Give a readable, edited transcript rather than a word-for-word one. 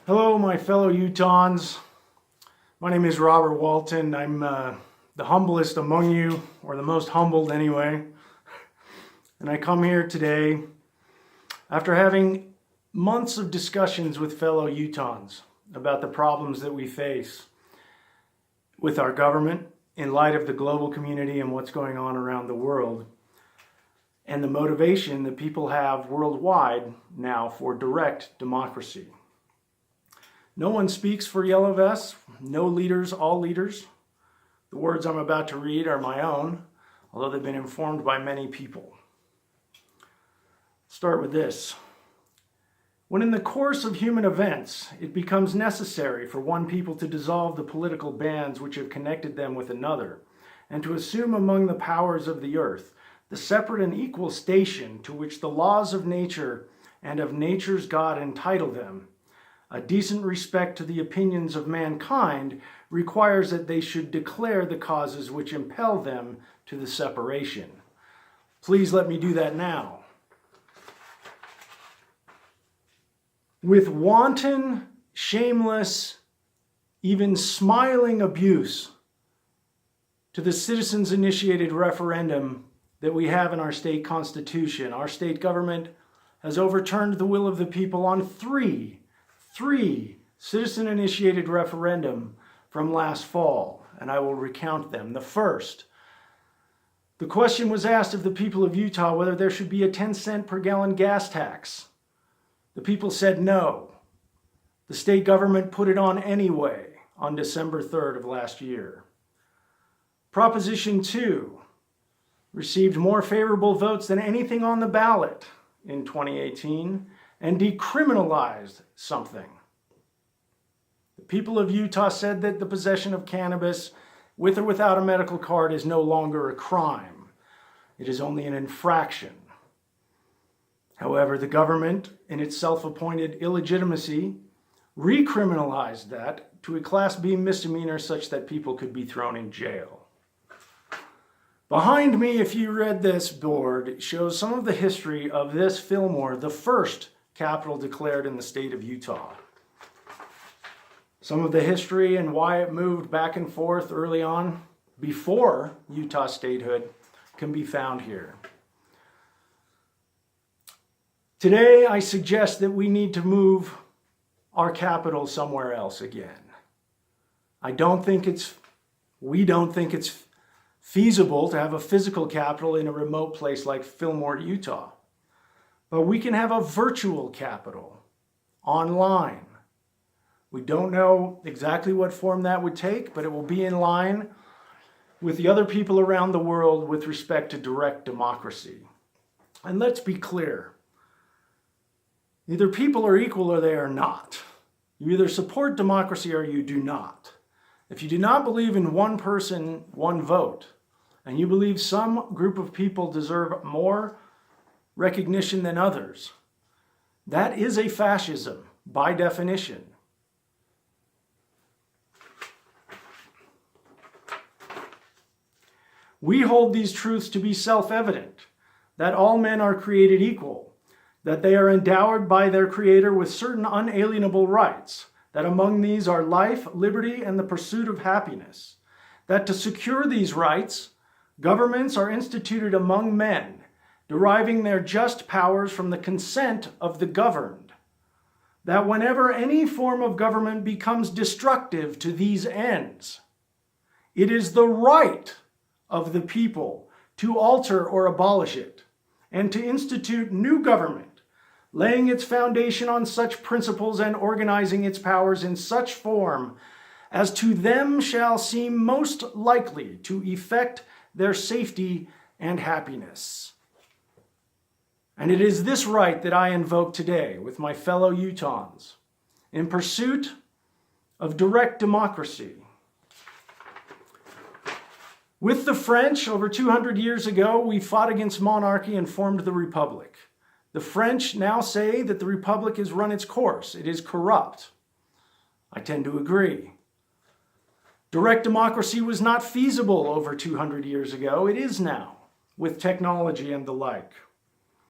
Hello, my fellow Utahns. My name is Robert Walton. I'm the humblest among you, or the most humbled anyway. And I come here today after having months of discussions with fellow Utahns about the problems that we face with our government in light of the global community and what's going on around the world, and the motivation that people have worldwide now for direct democracy. No one speaks for Yellow Vests, no leaders, all leaders. The words I'm about to read are my own, although they've been informed by many people. Start with this. When in the course of human events, it becomes necessary for one people to dissolve the political bands which have connected them with another, and to assume among the powers of the earth the separate and equal station to which the laws of nature and of nature's God entitle them, a decent respect to the opinions of mankind requires that they should declare the causes which impel them to the separation. Please let me do that now. With wanton, shameless, even smiling abuse to the citizens-initiated referendum that we have in our state constitution, our state government has overturned the will of the people on three citizen-initiated referendum from last fall, and I will recount them. The first, the question was asked of the people of Utah whether there should be a 10-cent per gallon gas tax. The people said no. The state government put it on anyway on December 3rd of last year. Proposition 2 received more favorable votes than anything on the ballot in 2018 and decriminalized something. The people of Utah said that the possession of cannabis with or without a medical card is no longer a crime. It is only an infraction. However, the government, in its self-appointed illegitimacy, recriminalized that to a Class B misdemeanor such that people could be thrown in jail. Behind me, if you read this board, shows some of the history of this Fillmore, the first capital declared in the state of Utah. Some of the history and why it moved back and forth early on, before Utah statehood, can be found here. Today, I suggest that we need to move our capital somewhere else again. We don't think it's feasible to have a physical capital in a remote place like Fillmore, Utah. But we can have a virtual capital online. We don't know exactly what form that would take, but it will be in line with the other people around the world with respect to direct democracy. And let's be clear. Either people are equal or they are not. You either support democracy or you do not. If you do not believe in one person, one vote, and you believe some group of people deserve more recognition than others, that is a fascism by definition. We hold these truths to be self-evident, that all men are created equal, that they are endowed by their Creator with certain unalienable rights, that among these are life, liberty, and the pursuit of happiness, that to secure these rights, governments are instituted among men, deriving their just powers from the consent of the governed, that whenever any form of government becomes destructive to these ends, it is the right of the people to alter or abolish it, and to institute new government, laying its foundation on such principles and organizing its powers in such form as to them shall seem most likely to effect their safety and happiness. And it is this right that I invoke today with my fellow Utahns in pursuit of direct democracy. With the French, over 200 years ago, we fought against monarchy and formed the Republic. The French now say that the Republic has run its course. It is corrupt. I tend to agree. Direct democracy was not feasible over 200 years ago. It is now, with technology and the like.